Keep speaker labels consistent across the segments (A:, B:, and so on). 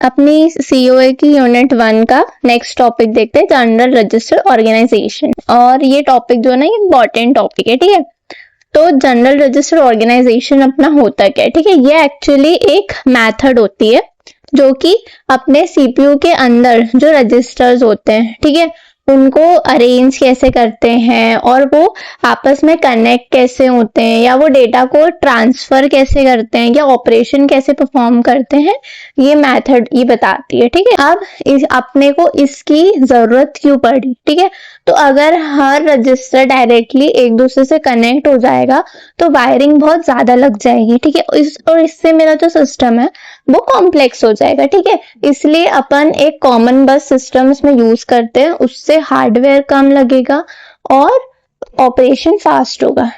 A: अपनी सीओए की यूनिट 1 का नेक्स्ट टॉपिक देखते हैं, जनरल रजिस्टर ऑर्गेनाइजेशन। और ये टॉपिक जो है ना, ये इंपॉर्टेंट टॉपिक है, ठीक है। तो जनरल रजिस्टर ऑर्गेनाइजेशन अपना होता क्या है, ठीक है। ये एक्चुअली एक मेथड होती है जो कि अपने सीपीयू के अंदर जो रजिस्टर्स होते हैं, ठीक है, उनको अरेंज कैसे करते हैं और वो आपस में कनेक्ट कैसे होते हैं, या वो डेटा को ट्रांसफर कैसे करते हैं, या ऑपरेशन कैसे परफॉर्म करते हैं, ये मेथड ये बताती है, ठीक है। अब अपने को इसकी जरूरत क्यों पड़ी, ठीक है। तो अगर हर रजिस्टर डायरेक्टली एक दूसरे से कनेक्ट हो जाएगा तो वायरिंग बहुत ज्यादा लग जाएगी, ठीक है। और इससे मेरा जो सिस्टम है वो कॉम्प्लेक्स हो जाएगा, ठीक है। इसलिए अपन एक कॉमन बस सिस्टम इसमें यूज करते हैं, उससे हार्डवेयर कम लगेगा और ऑपरेशन फास्ट होगा।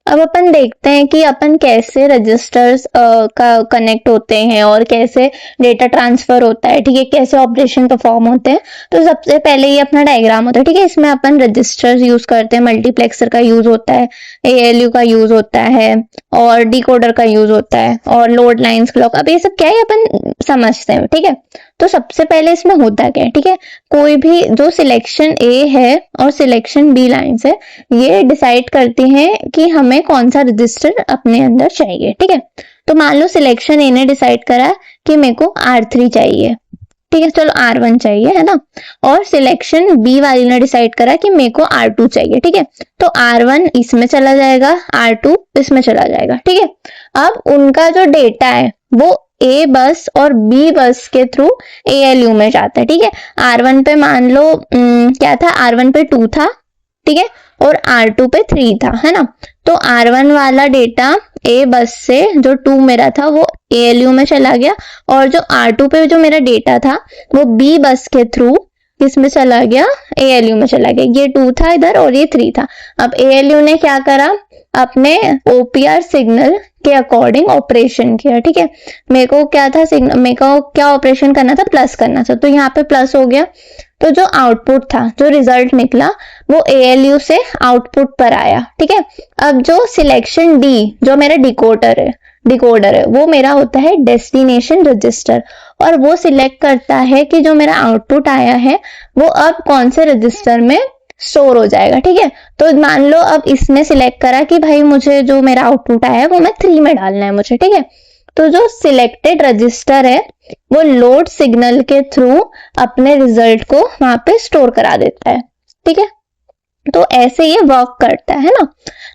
A: अब अपन देखते हैं कि अपन कैसे रजिस्टर्स का कनेक्ट होते हैं और कैसे डेटा ट्रांसफर होता है, ठीक है, कैसे ऑपरेशन परफॉर्म होते हैं। तो सबसे पहले ये अपना डायग्राम होता है, ठीक है। इसमें अपन रजिस्टर्स यूज करते हैं, मल्टीप्लेक्सर का यूज होता है, एएलयू का यूज होता है, और डिकोडर का यूज होता है, और लोड लाइंस क्लॉक। अब ये सब क्या है अपन समझते हैं, ठीक है। तो सबसे पहले इसमें होता क्या है, ठीक है, कोई भी जो सिलेक्शन ए है और सिलेक्शन बी लाइंस है, ये डिसाइड करती हैं कि हमें कौन सा रजिस्टर अपने अंदर चाहिए, ठीक है। तो मान लो सिलेक्शन ए ने डिसाइड करा कि मेरे को R3 चाहिए, ठीक है, चलो R1 चाहिए, है ना। और सिलेक्शन बी वाली ने डिसाइड करा कि मेरे को R2 चाहिए, ठीक है। तो R1 इसमें चला जाएगा, R2 इसमें चला जाएगा, ठीक है। अब उनका जो डेटा है वो ए बस और बी बस के थ्रू एएलयू में जाता है, ठीक है। R1 पे मान लो क्या था, R1 पे 2 था, ठीक है, और R2 पे 3 था, है ना। तो R1 वाला डेटा ए बस से जो 2 मेरा था वो एएलयू में चला गया, और जो R2 पे जो मेरा डेटा था वो बी बस के थ्रू किसमें चला गया, एएलयू में चला गया। ये 2 था इधर और ये 3 था। अब एएलयू ने क्या करा, अपने ओपीआर सिग्नल के अकॉर्डिंग ऑपरेशन किया, ठीक है। मेरे को क्या था, सिग्नल मेरे को क्या ऑपरेशन करना था, प्लस करना था, तो यहाँ पे प्लस हो गया। तो जो आउटपुट था, जो रिजल्ट निकला, वो एएलयू से आउटपुट पर आया, ठीक है। अब जो सिलेक्शन डी जो मेरा डिकोडर है वो मेरा होता है डेस्टिनेशन रजिस्टर, और वो सिलेक्ट करता है कि जो मेरा आउटपुट आया है वो अब कौन से रजिस्टर में स्टोर हो जाएगा, ठीक है। तो मान लो अब इसने सिलेक्ट करा कि भाई मुझे जो मेरा आउटपुट आया है वो मैं 3 में डालना है मुझे, ठीक है। तो जो सिलेक्टेड रजिस्टर है वो लोड सिग्नल के थ्रू अपने रिजल्ट को वहां पे स्टोर करा देता है, ठीक है। तो ऐसे ये वर्क करता है ना।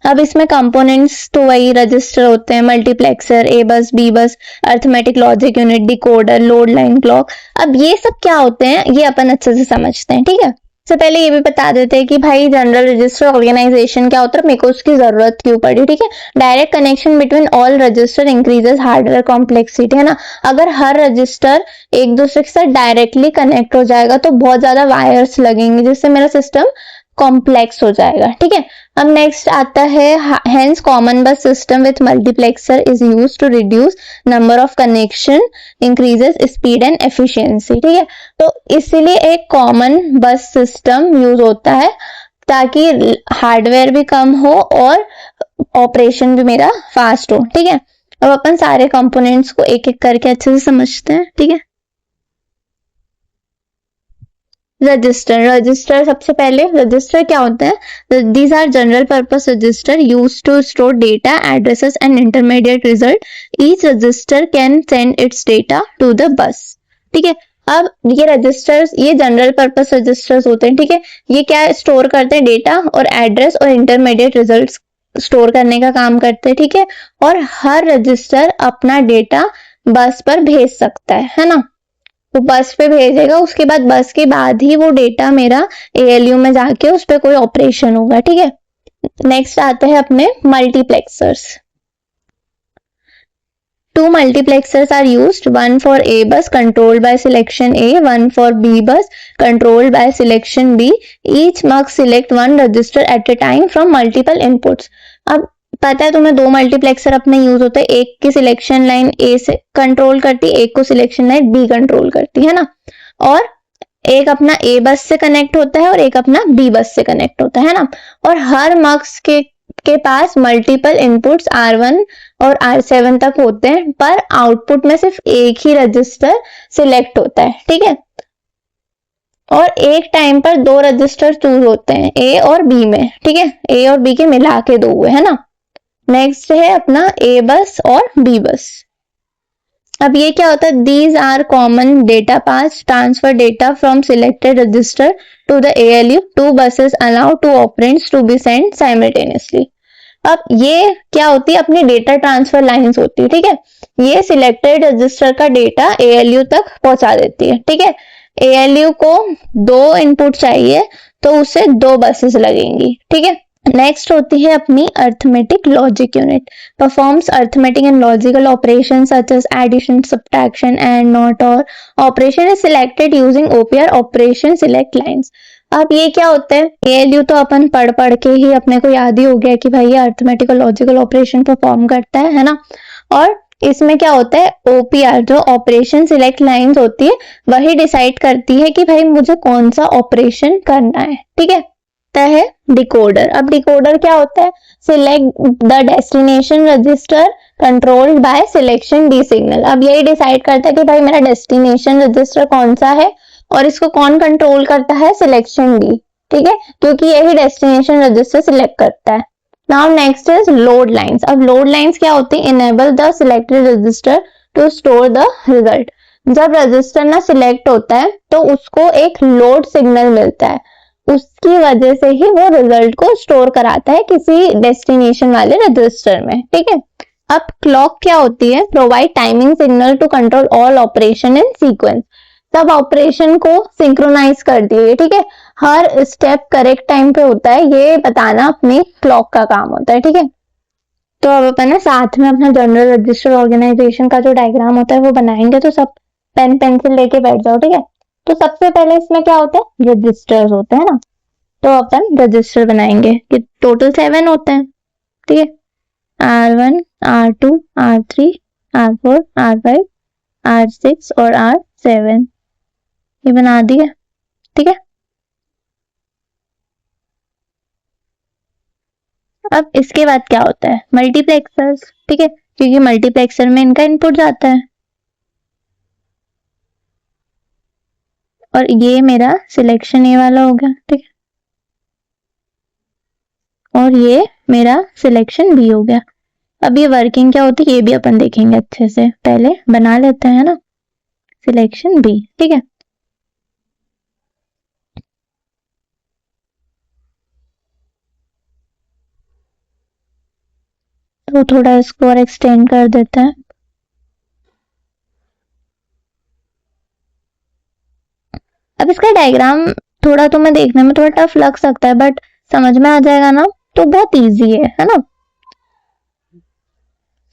A: अब इसमें कंपोनेंट्स तो वही रजिस्टर होते हैं, मल्टीप्लेक्सर, ए बस, बी बस, arithmetic logic unit, decoder, load line clock. अब ये सब क्या होते हैं ये अपन अच्छे से समझते हैं, ठीक है। सबसे पहले ये भी बता देते हैं कि भाई जनरल रजिस्टर ऑर्गेनाइजेशन क्या होता है, मेरे को उसकी जरूरत क्यों पड़ी, ठीक है। Direct connection between all register increases hardware complexity, है ना। अगर हर रजिस्टर एक दूसरे के साथ डायरेक्टली कनेक्ट हो जाएगा तो बहुत ज्यादा वायर्स लगेंगे, जिससे मेरा सिस्टम कॉम्प्लेक्स हो जाएगा, ठीक है। अब नेक्स्ट आता है, hence common bus system with multiplexer is used to reduce number of connection, increases speed and efficiency, ठीक है। तो इसीलिए एक कॉमन बस सिस्टम यूज होता है ताकि हार्डवेयर भी कम हो और ऑपरेशन भी मेरा फास्ट हो, ठीक है। अब अपन सारे कंपोनेंट्स को एक एक करके अच्छे से समझते हैं, ठीक है। रजिस्टर सबसे पहले रजिस्टर क्या होता है, these are general purpose register use to store data, addresses and intermediate result. Each register can send its data to the bus, ठीक है। अब ये रजिस्टर्स ये जनरल पर्पस रजिस्टर्स होते हैं, ठीक है। ये क्या स्टोर करते हैं, डेटा और एड्रेस और इंटरमीडिएट रिजल्ट स्टोर करने का काम करते हैं, ठीक है। और हर रजिस्टर अपना डेटा बस पर भेज सकता है ना। वो बस पे भेजेगा, उसके बाद बस के बाद ही वो डेटा मेरा एएलयू में जाके उस पर कोई ऑपरेशन होगा, ठीक है। नेक्स्ट आते हैं अपने multiplexers. 2 multiplexers are used, one for A bus controlled by selection A, one for B bus controlled by selection B. Each must select one register at a time from multiple inputs. अब पता है तुम्हें 2 multiplexer अपने use होते हैं, एक की selection line ए से कंट्रोल करती है, एक को सिलेक्शन लाइन बी कंट्रोल करती है ना। और एक अपना ए बस से कनेक्ट होता है और एक अपना बी बस से कनेक्ट होता है ना। और हर मक्स के पास मल्टीपल इनपुट्स R1 और R7 तक होते हैं, पर आउटपुट में सिर्फ एक ही रजिस्टर सिलेक्ट होता है, ठीक है। और एक टाइम पर दो रजिस्टर चूज होते हैं, ए और बी में, ठीक है, ए और बी के मिला के दो हुए, है ना। नेक्स्ट है अपना ए बस और बी बस। अब ये क्या होता है, these are common data path transfer data from selected register to the ALU, two buses allow two operands to be send simultaneously. अब ये क्या होती है, अपनी डेटा ट्रांसफर लाइंस होती है, ठीक है, ये सिलेक्टेड रजिस्टर का डेटा ALU तक पहुंचा देती है, ठीक है। ALU को दो इनपुट चाहिए तो उसे दो बसेस लगेंगी, ठीक है। नेक्स्ट होती है अपनी arithmetic logic unit, performs arithmetic and logical operation such as addition, subtraction, and not और operation is selected using OPR operation select lines. अब ये क्या होता है, ALU तो अपन पढ़ पढ़ के ही अपने को याद ही हो गया कि भाई ये अर्थमेटिक और लॉजिकल ऑपरेशन परफॉर्म करता है ना। और इसमें क्या होता है, OPR जो ऑपरेशन सिलेक्ट लाइंस होती है वही डिसाइड करती है कि भाई मुझे कौन सा ऑपरेशन करना है, ठीक है। है डिकोडर। अब डिकोडर क्या होता है, select the destination register controlled by selection D signal. अब यही डिसाइड करता है कि भाई मेरा डेस्टिनेशन रजिस्टर कौन सा है और इसको कौन कंट्रोल करता है, सिलेक्शन डी, ठीक है, क्योंकि यही डेस्टिनेशन रजिस्टर सिलेक्ट करता है। Now next is load lines. अब लोड लाइंस क्या होती है, enable the selected register to store the result. जब रजिस्टर ना सिलेक्ट होता है तो उसको एक लोड सिग्नल मिलता है, उसकी वजह से ही वो रिजल्ट को स्टोर कराता है किसी डेस्टिनेशन वाले रजिस्टर में, ठीक है। अब क्लॉक क्या होती है, provide timing signal to control all operation in sequence. सब ऑपरेशन को सिंक्रोनाइज कर दिए, ठीक है, हर स्टेप करेक्ट टाइम पे होता है, ये बताना अपनी क्लॉक का काम होता है, ठीक है। तो अब अपन ना साथ में अपना जनरल रजिस्टर ऑर्गेनाइजेशन का जो डायग्राम होता है वो बनाएंगे, तो सब पेन पेंसिल लेके बैठ जाओ, ठीक है। तो सबसे पहले इसमें क्या होता है, रजिस्टर्स होते हैं ना, तो अपन रजिस्टर बनाएंगे कि टोटल 7 होते हैं, ठीक है, R1, R2, R3, R4, R5, R6 और R7, ये बना दिया, ठीक है। अब इसके बाद क्या होता है, मल्टीप्लेक्सर्स, ठीक है, क्योंकि मल्टीप्लेक्सर में इनका इनपुट जाता है। और ये मेरा सिलेक्शन ए वाला हो गया, ठीक है, और ये मेरा सिलेक्शन बी हो गया। अब ये वर्किंग क्या होती है ये भी अपन देखेंगे अच्छे से, पहले बना लेते हैं ना सिलेक्शन बी, ठीक है। तो थोड़ा इसको और एक्सटेंड कर देते हैं। अब इसका डायग्राम थोड़ा तुम्हें देखने में थोड़ा टफ लग सकता है, बट समझ में आ जाएगा ना, तो बहुत इजी है ना।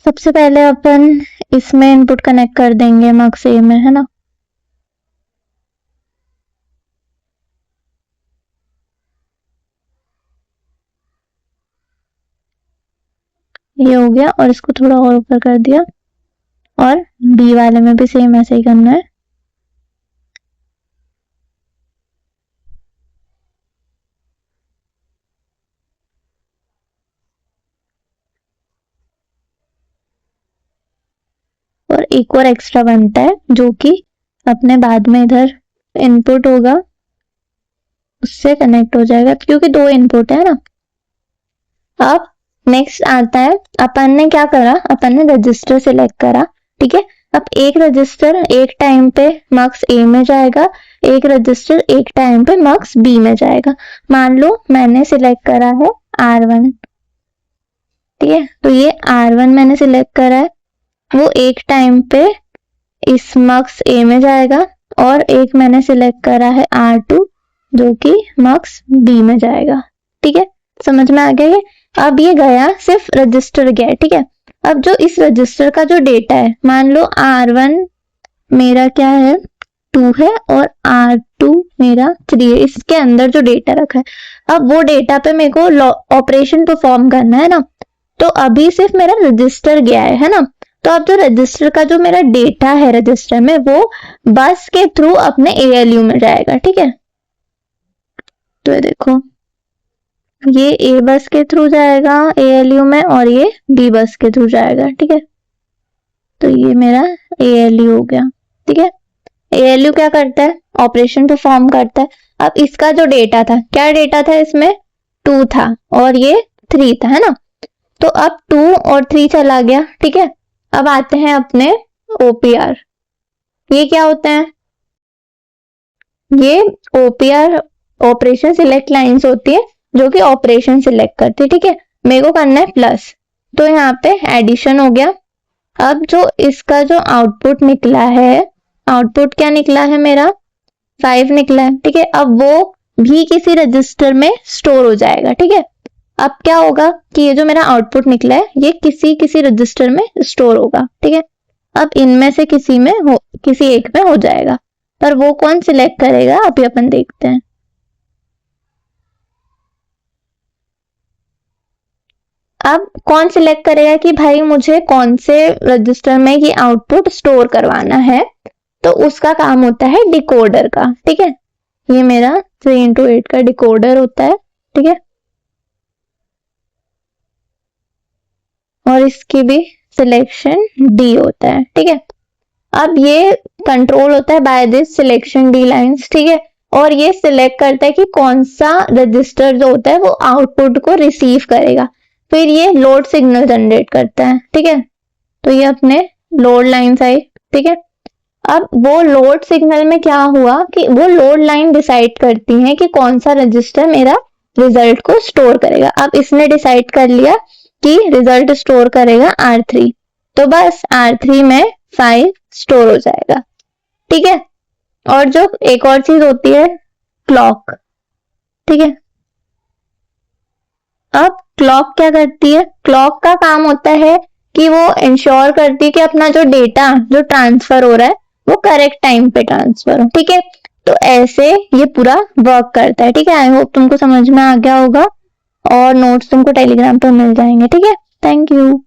A: सबसे पहले अपन इसमें इनपुट कनेक्ट कर देंगे मक्स ए में, है ना। ये हो गया, और इसको थोड़ा और ऊपर कर दिया, और बी वाले में भी सेम ऐसे ही करना है। और एक और एक्स्ट्रा बनता है जो कि अपने बाद में इधर इनपुट होगा उससे कनेक्ट हो जाएगा, क्योंकि दो इनपुट है ना। अब नेक्स्ट आता है, अपन ने क्या करा, अपन ने रजिस्टर सिलेक्ट करा, ठीक है। अब एक रजिस्टर एक टाइम पे मक्स ए में जाएगा, एक रजिस्टर एक टाइम पे मक्स बी में जाएगा। मान लो मैंने सिलेक्ट करा है R1, ठीक है, तो ये R1 मैंने सिलेक्ट करा है, वो एक टाइम पे इस मक्स ए में जाएगा, और एक मैंने सिलेक्ट करा है R2 जो कि मक्स बी में जाएगा, ठीक है, समझ में आ गया ये। अब ये गया, सिर्फ रजिस्टर गया, ठीक है। अब जो इस रजिस्टर का जो डेटा है, मान लो R1 मेरा क्या है 2 है और R2 मेरा 3 है, इसके अंदर जो डेटा रखा है, अब वो डेटा पे मेरे को ऑपरेशन परफॉर्म करना है ना, तो अभी सिर्फ मेरा रजिस्टर गया है ना। तो अब जो रजिस्टर का जो मेरा डेटा है रजिस्टर में, वो बस के थ्रू अपने ALU में जाएगा, ठीक है। तो ये देखो ये ए बस के थ्रू जाएगा ALU में और ये B बस के थ्रू जाएगा, ठीक है। तो ये मेरा ALU हो गया, ठीक है। ALU क्या करता है, ऑपरेशन परफॉर्म करता है। अब इसका जो डेटा था, क्या डेटा था इसमें, 2 था और ये 3 था, है ना। तो अब 2 और 3 चला गया, ठीक है। अब आते हैं अपने OPR। ये क्या होते हैं, ये OPR ऑपरेशन सिलेक्ट लाइंस होती है जो कि ऑपरेशन सिलेक्ट करती है, ठीक है। मेरे को करना है प्लस, तो यहाँ पे एडिशन हो गया। अब जो इसका जो आउटपुट निकला है, आउटपुट क्या निकला है मेरा, 5 निकला है, ठीक है। अब वो भी किसी रजिस्टर में स्टोर हो जाएगा, ठीक है। अब क्या होगा कि ये जो मेरा आउटपुट निकला है ये किसी रजिस्टर में स्टोर होगा, ठीक है। अब इनमें से किसी एक में हो जाएगा, पर वो कौन सिलेक्ट करेगा अभी अपन देखते हैं। अब कौन सिलेक्ट करेगा कि भाई मुझे कौन से रजिस्टर में ये आउटपुट स्टोर करवाना है, तो उसका काम होता है डिकोडर का, ठीक है। ये मेरा 3x8 का डिकोडर होता है, ठीक है। और इसकी भी सिलेक्शन D होता है, ठीक है। अब ये कंट्रोल होता है by this selection D lines, ठीक है। और ये सिलेक्ट करता है कि कौन सा रजिस्टर जो होता है वो आउटपुट को रिसीव करेगा। फिर ये लोड सिग्नल जनरेट करता है, ठीक है। तो ये अपने लोड लाइन्स आई, ठीक है। अब वो लोड सिग्नल में क्या हुआ कि वो लोड लाइन डिसाइड करती है कि कौन सा रजिस्टर मेरा रिजल्ट को स्टोर करेगा। अब इसने डिसाइड कर लिया कि रिजल्ट स्टोर करेगा R3, तो बस R3 में 5 स्टोर हो जाएगा, ठीक है। और जो एक और चीज होती है क्लॉक, ठीक है। अब क्लॉक क्या करती है, क्लॉक का काम होता है कि वो इंश्योर करती है कि अपना जो डेटा जो ट्रांसफर हो रहा है वो करेक्ट टाइम पे ट्रांसफर हो, ठीक है। तो ऐसे ये पूरा वर्क करता है, ठीक है। आई होप तुमको समझ में आ गया होगा और नोट्स तुमको टेलीग्राम पर मिल जाएंगे, ठीक है। Thank you.